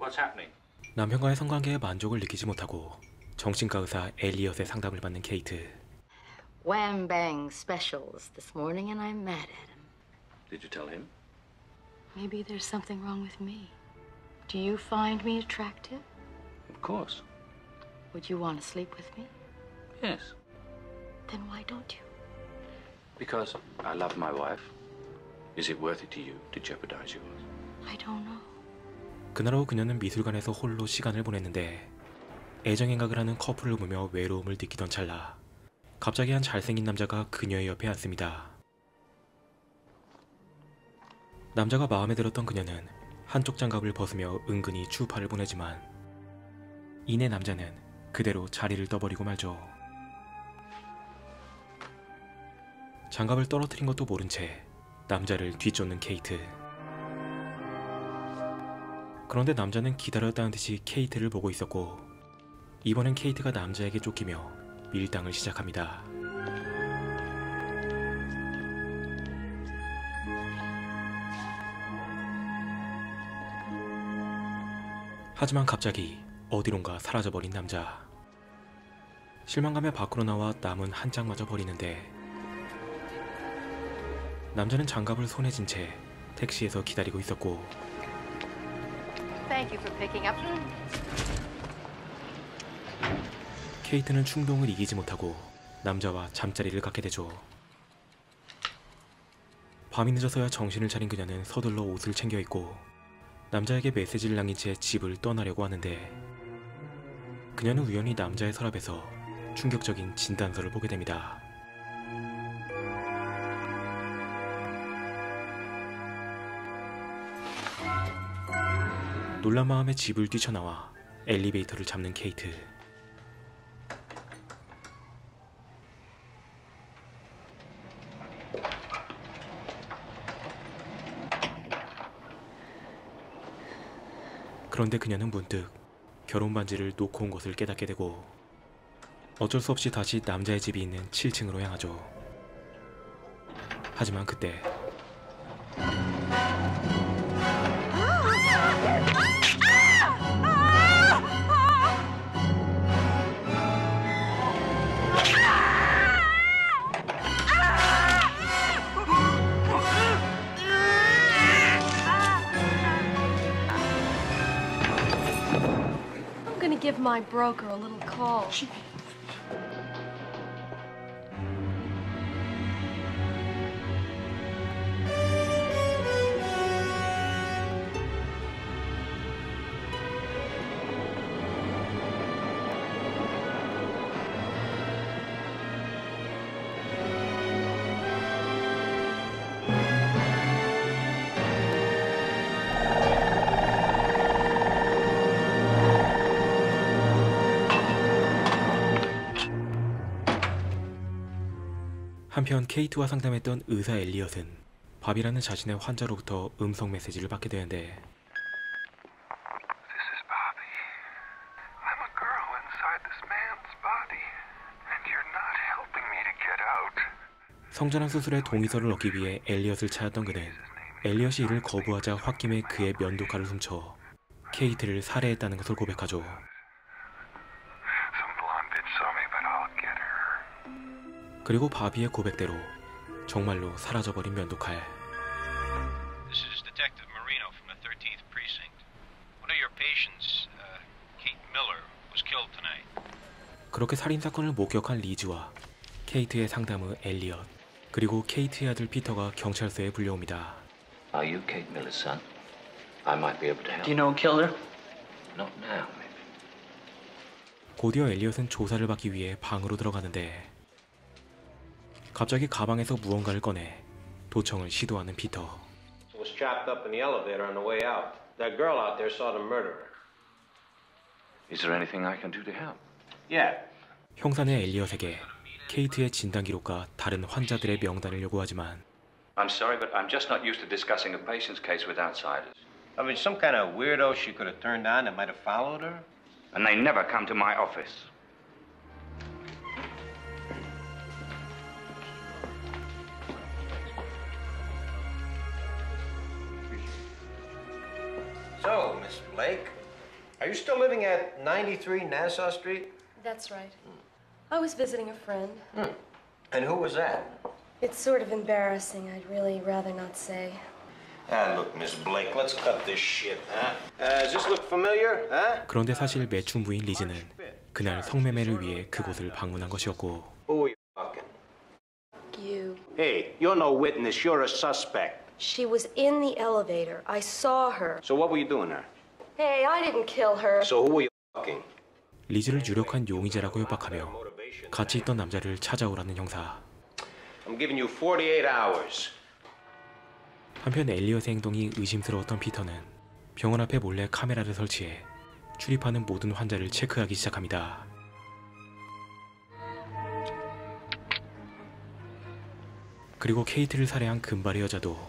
What's happening? 남편과의 성관계에 만족을 느끼지 못하고 정신과 의사 엘리엇의 상담을 받는 케이트. Wham bang specials this morning and I'm mad at him. Did you tell him? Maybe there's something wrong with me. Do you find me attractive? Of course. Would you want to sleep with me? Yes. Then why don't you? Because I love my wife. Is it worth it to you to jeopardize yours? I don't know. 그날 오후 그녀는 미술관에서 홀로 시간을 보냈는데 애정행각을 하는 커플을 보며 외로움을 느끼던 찰나 갑자기 한 잘생긴 남자가 그녀의 옆에 앉습니다. 남자가 마음에 들었던 그녀는 한쪽 장갑을 벗으며 은근히 추파를 보내지만 이내 남자는 그대로 자리를 떠버리고 말죠. 장갑을 떨어뜨린 것도 모른 채 남자를 뒤쫓는 케이트. 그런데 남자는 기다렸다는 듯이 케이트를 보고 있었고 이번엔 케이트가 남자에게 쫓기며 밀당을 시작합니다. 하지만 갑자기 어디론가 사라져버린 남자. 실망감에 밖으로 나와 남은 한 장마저 버리는데 남자는 장갑을 손에 쥔 채 택시에서 기다리고 있었고 Thank you for picking up. 케이트는 충동을 이기지 못하고 남자와 잠자리를 갖게 되죠. 밤이 늦어서야 정신을 차린 그녀는 서둘러 옷을 챙겨 입고 남자에게 메시지를 남긴 채 집을 떠나려고 하는데 그녀는 우연히 남자의 서랍에서 충격적인 진단서를 보게 됩니다. 놀란 마음에 집을 뛰쳐나와 엘리베이터를 잡는 케이트. 그런데 그녀는 문득 결혼 반지를 놓고 온 것을 깨닫게 되고 어쩔 수 없이 다시 남자의 집이 있는 7층으로 향하죠. 하지만 그때 I'm gonna give my broker a little call. 한편 케이트와 상담했던 의사 엘리엇은 밥이라는 자신의 환자로부터 음성 메시지를 받게 되는데 This is Bobby. I'm a girl inside this man's body, and you're not helping me to get out. 성전환 수술의 동의서를 얻기 위해 엘리엇을 찾았던 그는 엘리엇이 이를 거부하자 홧김에 그의 면도칼을 훔쳐 케이트를 살해했다는 것을 고백하죠. Some blonde bitch saw me, but I'll get her. 그리고 바비의 고백대로 정말로 사라져버린 면도칼. This is Detective Marino from the 13th Precinct. One of your patients, Kate Miller, was killed tonight. 그렇게 살인사건을 목격한 리즈와 케이트의 상담의 엘리엇 그리고 케이트의 아들 피터가 경찰서에 불려옵니다. Are you Kate Miller's son? I might be able to help. Do you know who killed her? Not now, maybe. 곧이어 엘리엇은 조사를 받기 위해 방으로 들어가는데 갑자기 가방에서 무언가를 꺼내 도청을 시도하는 피터. Was trapped up in the elevator on the way out. That girl out there saw the murderer. Is there anything I can do to help? Yeah. 형사는 엘리엇에게 케이트의 진단 기록과 다른 환자들의 명단을 요구하지만 I'm sorry, but I'm just not used to discussing a patient's case with outsiders. I mean, some kind of weirdo she could have turned on that might have followed her. And they never come to my office. So, Miss Blake, Are you still living at 93 Nassau Street? That's right. I was visiting a friend. And who was that? It's sort of embarrassing. I'd really rather not say. Look, Miss Blake, let's cut this shit, huh? Does this look familiar, huh? 그런데 사실 매춘 부인 리즈는 그날 성매매를 위해 그곳을 방문한 것이었고 Who are you fucking? You. Hey, you're no witness. You're a suspect. She was in the elevator. I saw her. So what were you doing there? Hey, I didn't kill her. So who were you fucking? 리즈를 유력한 용의자라고 협박하며 같이 있던 남자를 찾아오라는 형사. I'm giving you 48 hours. 한편 엘리엇의 행동이 의심스러웠던 피터는 병원 앞에 몰래 카메라를 설치해 출입하는 모든 환자를 체크하기 시작합니다. 그리고 케이트를 살해한 금발의 여자도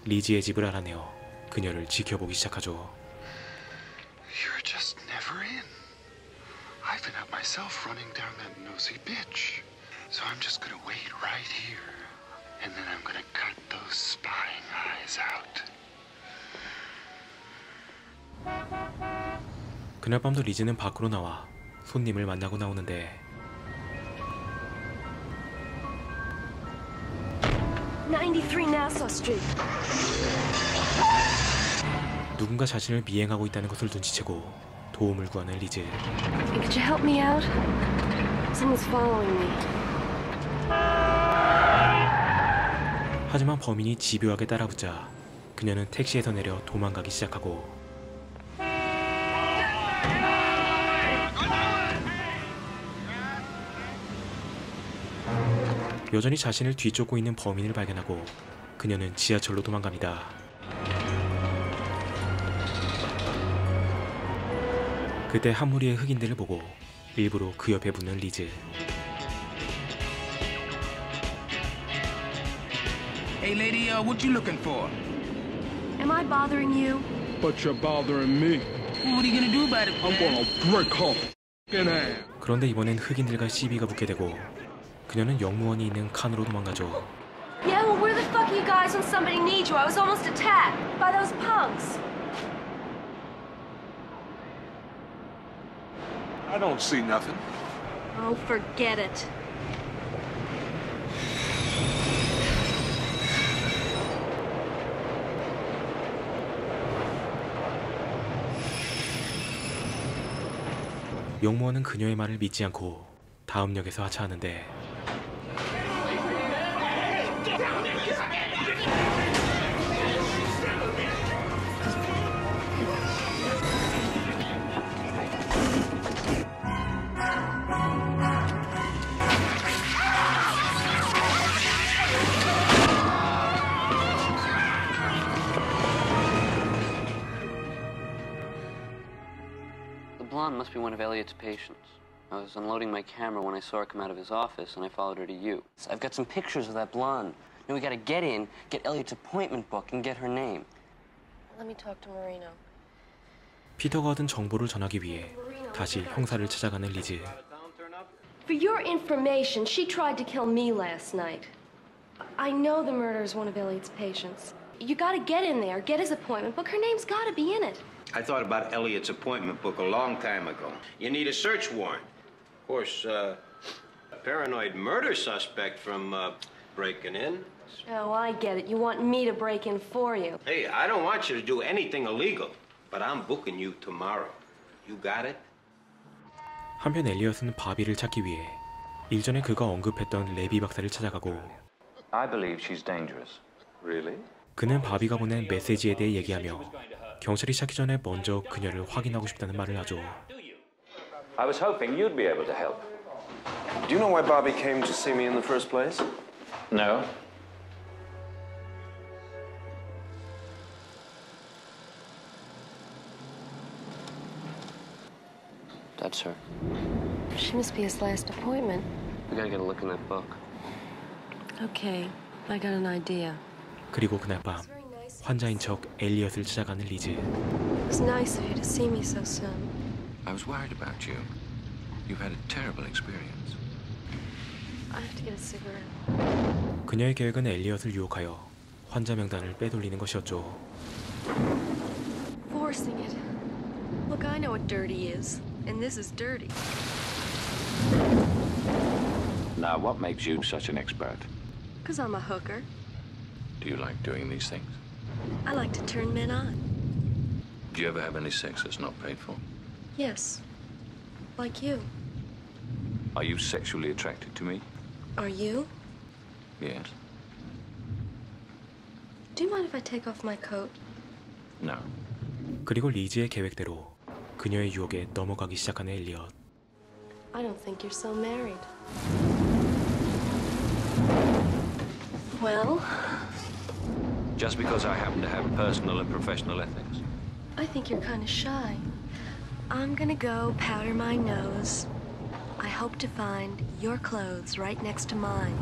리즈의 집을 알아내어 그녀를 지켜보기 시작하죠. You're just never in. I've been out myself running down that nosy bitch. So I'm just gonna wait right here. And then I'm gonna cut those spying eyes out. 그날 밤도 리즈는 밖으로 나와 손님을 만나고 나오는데 93 Nassau Street. 누군가 자신을 미행하고 있다는 것을 눈치채고 도움을 구하는 리즈. Could you help me out? Someone's following me. 하지만 범인이 집요하게 따라붙자 그녀는 택시에서 내려 도망가기 시작하고 여전히 자신을 뒤쫓고 있는 범인을 발견하고 그녀는 지하철로 도망갑니다. 그때 한 무리의 흑인들을 보고 일부러 그 옆에 붙는 리즈. Hey lady, what you looking for? Am I bothering you? But you're bothering me. Well, what are you gonna do about it? I'm gonna break her f***ing ass. 그런데 이번엔 흑인들과 시비가 붙게 되고 그녀는 영무원이 있는 칸으로 도망가죠. Yeah, well, where the fuck are you guys when somebody needs you? I was almost attacked by those punks. I don't see nothing. Oh, forget it. 영무원은 그녀의 말을 믿지 않고 다음 역에서 하차하는데 The blonde must be one of Elliot's patients. I was unloading my camera when I saw her come out of his office, and I followed her to you. I've got some pictures of that blonde. Now we gotta get in, get Elliot's appointment book, and get her name. Let me talk to Marino. 피터가 얻은 정보를 전하기 위해 다시 형사를 찾아가는 리즈. For your information, she tried to kill me last night. I know the murderer is one of Elliot's patients. You gotta get in there, get his appointment book. Her name's gotta be in it. I thought about Elliot's appointment book a long time ago. You need a search warrant. Of course, a paranoid murder suspect from breaking in. Oh, I get it. You want me to break in for you. Hey, I don't want you to do anything illegal, but I'm booking you tomorrow. You got it? 한편 엘리엇은 바비를 찾기 위해 일전에 그가 언급했던 레비 박사를 찾아가고 I believe she's dangerous. Really? 그는 바비가 보낸 메시지에 대해 얘기하며 경찰이 찾기 전에 먼저 그녀를 확인하고 싶다는 말을 하죠. I was hoping you'd be able to help. Do you know why Bobby came to see me in the first place? No? That's her. She must be his last appointment. We gotta get a look in that book. Okay, I got an idea. 그리고 그날 밤 환자인 척 엘리엇을 찾아가는 리즈. It was nice of you to see me so soon. I was worried about you. You've had a terrible experience. I have to get a cigarette. 그녀의 계획은 엘리엇을 유혹하여 환자 명단을 빼돌리는 것이었죠. Forcing it. What Look, I know what dirty is, and this is dirty. Now, what makes you such an expert? 'Cause I'm a hooker. Do you like doing these things? I like to turn men on. Do you ever have any sex that's not paid for? Yes. Like you. Are you sexually attracted to me? Are you? Yes. Do you mind if I take off my coat? No. 그리고 리즈의 계획대로 그녀의 유혹에 넘어가기 시작하는 엘리엇. I don't think you're so married. Well? Just because I happen to have personal and professional ethics? I think you're kind of shy. I'm gonna go powder my nose. I hope to find your clothes right next to mine.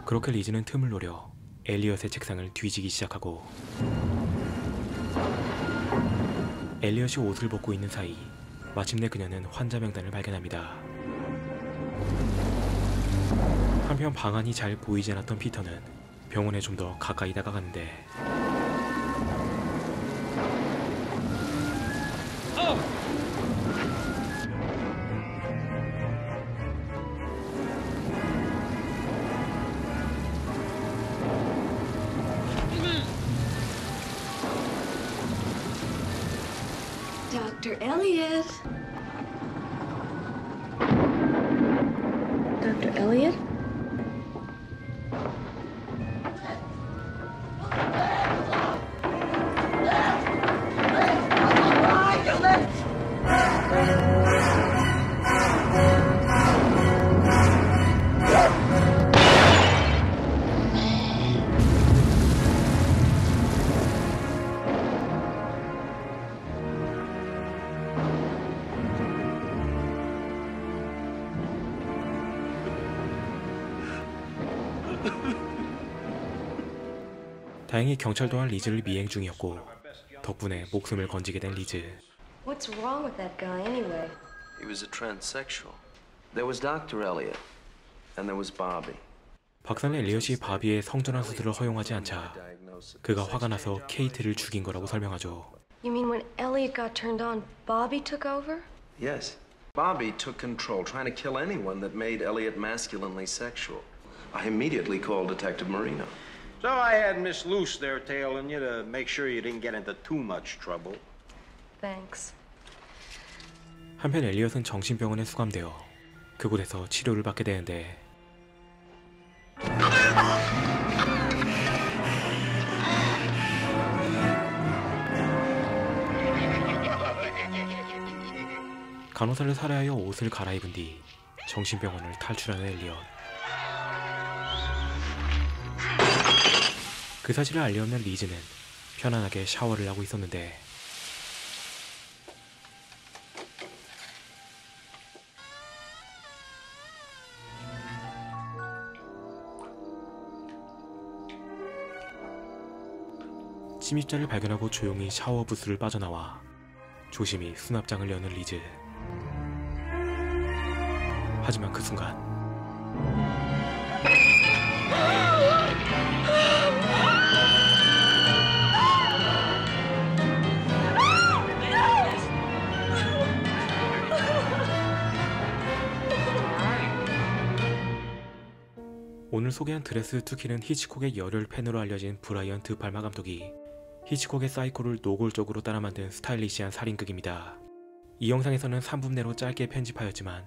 그렇게 리즈는 틈을 노려 엘리엇의 책상을 뒤지기 시작하고 엘리엇이 옷을 벗고 있는 사이 마침내 그녀는 환자 명단을 발견합니다. 한편 방안이 잘 보이지 않았던 피터는 병원에 좀 더 가까이 다가갔는데 Dr. Elliot. Dr. Elliot? 다행히 경찰 또한 리즈를 미행 중이었고 덕분에 목숨을 건지게 된 리즈. What's wrong with that guy anyway? He was a transsexual. There was Dr. Elliot, and there was Bobby. 박사는 엘리엇이 바비의 성전환 수술을 허용하지 않자 그가 화가 나서 케이트를 죽인 거라고 설명하죠. You mean when Elliot got turned on, Bobby took over? Yes. Bobby took control, trying to kill anyone that made Elliot masculinely sexual. I immediately called Detective Marino. So I had Miss Luce there tailing you to make sure you didn't get into too much trouble. Thanks. 한편 엘리엇은 정신병원에 수감되어 그곳에서 치료를 받게 되는데 간호사를 살해하여 옷을 갈아입은 뒤 정신병원을 탈출하는 엘리엇. 그 사실을 알려없는 리즈는 편안하게 샤워를 하고 있었는데 침입자를 발견하고 조용히 샤워 부스를 빠져나와 조심히 수납장을 여는 리즈. 하지만 그 순간 오늘 소개한 드레스 투키는 히치콕의 열혈 팬으로 알려진 브라이언 드팔마 감독이 히치콕의 사이코를 노골적으로 따라 만든 스타일리시한 살인극입니다. 이 영상에서는 3분 내로 짧게 편집하였지만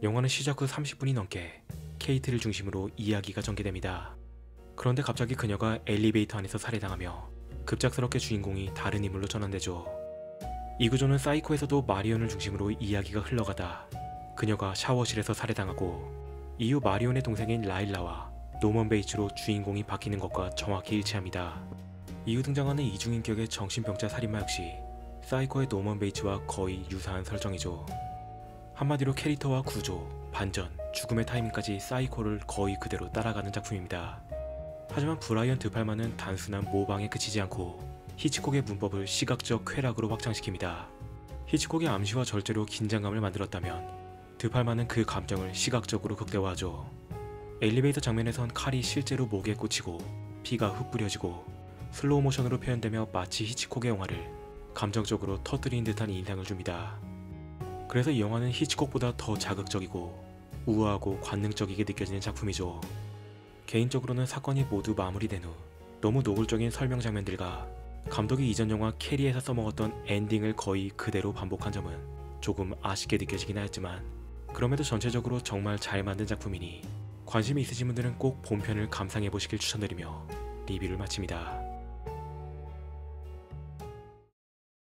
영화는 시작 후 30분이 넘게 케이트를 중심으로 이야기가 전개됩니다. 그런데 갑자기 그녀가 엘리베이터 안에서 살해당하며 급작스럽게 주인공이 다른 인물로 전환되죠. 이 구조는 사이코에서도 마리온을 중심으로 이야기가 흘러가다 그녀가 샤워실에서 살해당하고 이후 마리온의 동생인 라일라와 노먼 베이츠로 주인공이 바뀌는 것과 정확히 일치합니다. 이후 등장하는 이중인격의 정신병자 살인마 역시 사이코의 노먼 베이츠와 거의 유사한 설정이죠. 한마디로 캐릭터와 구조, 반전, 죽음의 타이밍까지 사이코를 거의 그대로 따라가는 작품입니다. 하지만 브라이언 드팔마는 단순한 모방에 그치지 않고 히치콕의 문법을 시각적 쾌락으로 확장시킵니다. 히치콕의 암시와 절제로 긴장감을 만들었다면 드팔마는 그 감정을 시각적으로 극대화하죠. 엘리베이터 장면에선 칼이 실제로 목에 꽂히고 피가 흩뿌려지고 슬로우 모션으로 표현되며 마치 히치콕의 영화를 감정적으로 터뜨린 듯한 인상을 줍니다. 그래서 이 영화는 히치콕보다 더 자극적이고 우아하고 관능적이게 느껴지는 작품이죠. 개인적으로는 사건이 모두 마무리된 후 너무 노골적인 설명 장면들과 감독이 이전 영화 캐리에서 써먹었던 엔딩을 거의 그대로 반복한 점은 조금 아쉽게 느껴지긴 하였지만, 그럼에도 전체적으로 정말 잘 만든 작품이니 관심이 있으신 분들은 꼭 본편을 감상해보시길 추천드리며 리뷰를 마칩니다.